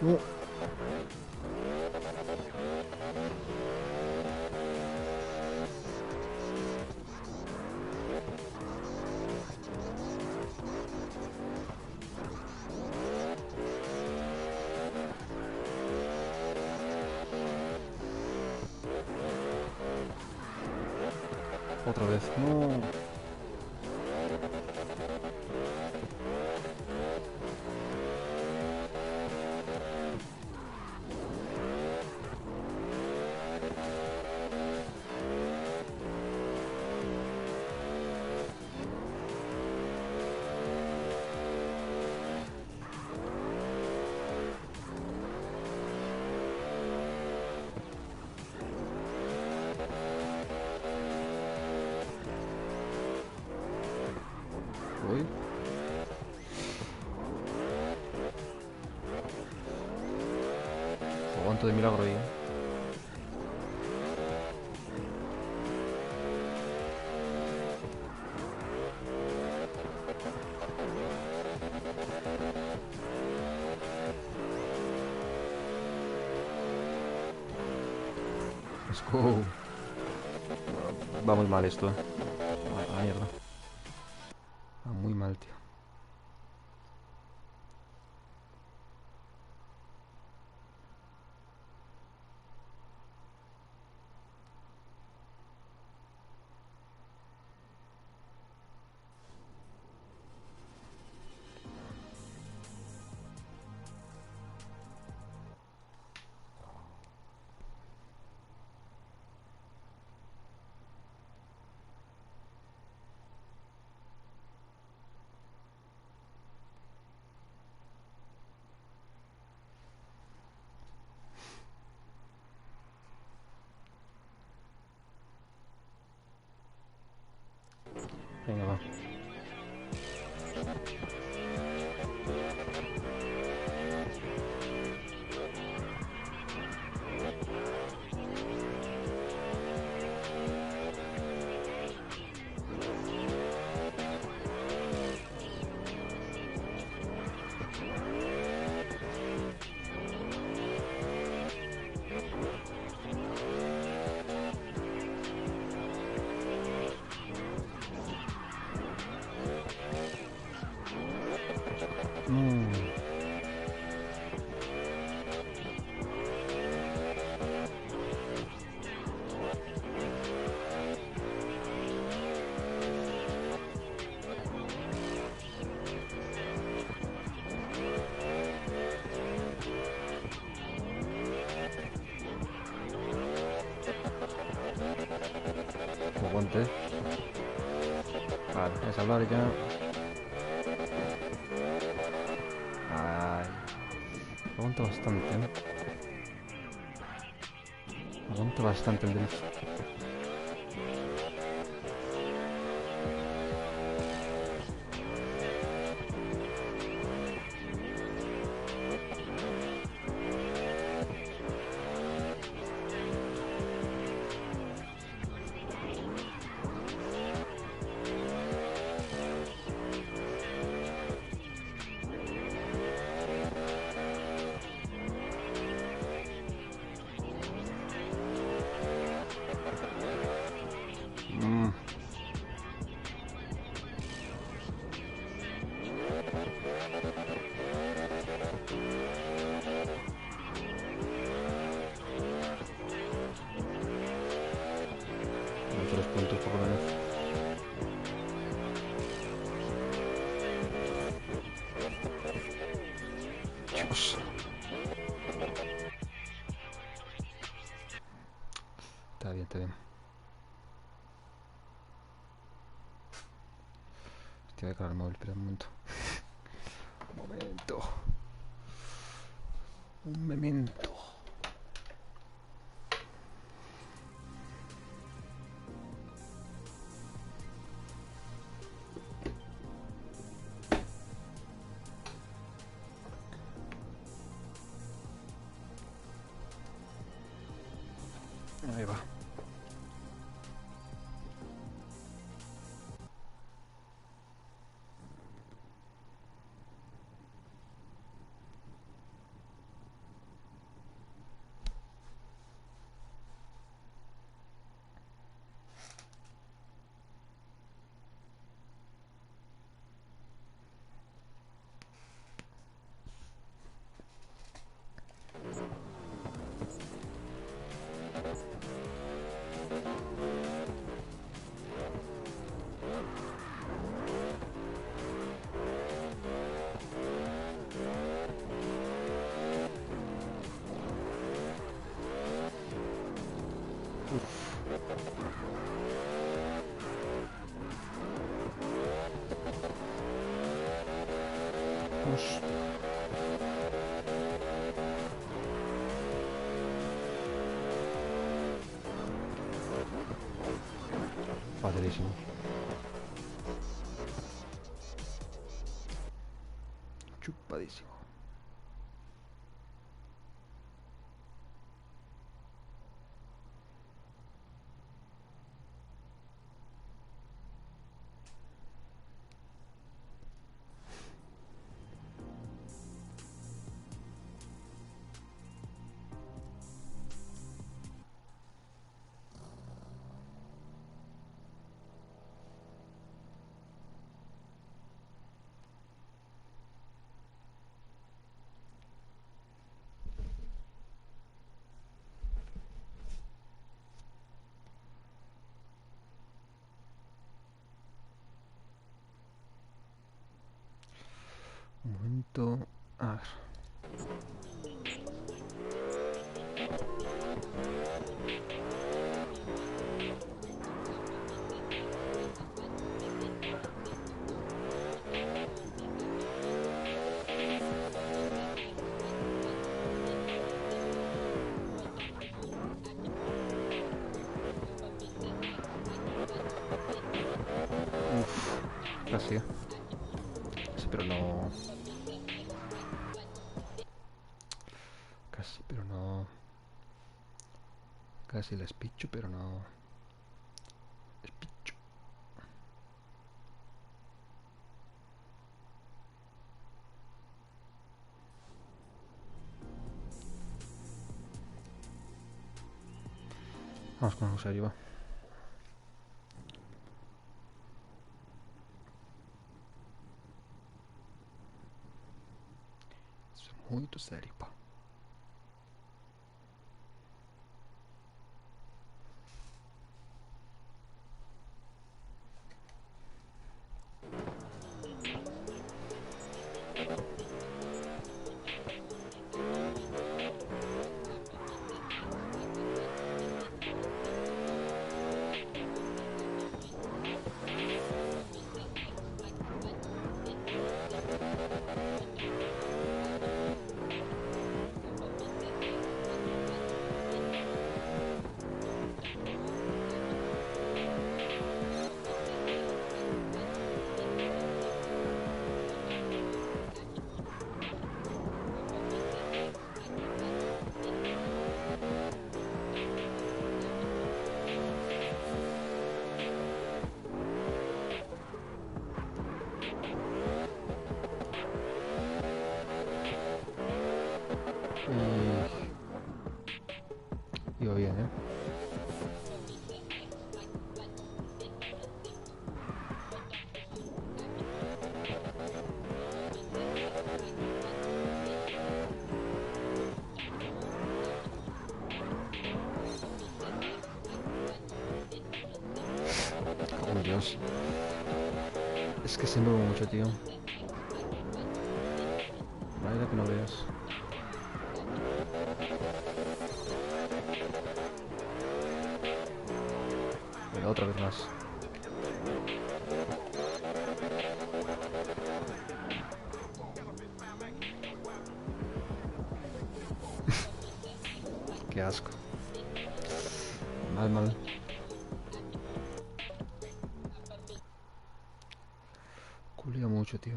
No. Otra vez, no. Voy. Aguanto de milagro ahí. Let's go. Va muy mal esto, Ah, mierda. Va muy mal, tío. Venga, va. No. Aguante. Vale, a salvar ya. Ay. Aguanta bastante, ¿eh? Aguanta bastante el drift. Otros puntos por lo menos. Dios. Está bien, está bien. Hostia, voy a cargar el móvil, espera un momento. Un momento. Un memento. Vamos. Facilísimo. Chupadísimo. Un momento. A ver. Uf, casi. Sí, pero no. Casi, pero no. Casi la espicho, pero no. Espicho. Vamos con serio, va. Isso é muito sério, pá. Y iba bien, ¿eh? Oh, Dios. Es que se mueve mucho, tío. Vaya que no veas. Venga, otra vez más. Qué asco. Mal, mal. Culea mucho, tío.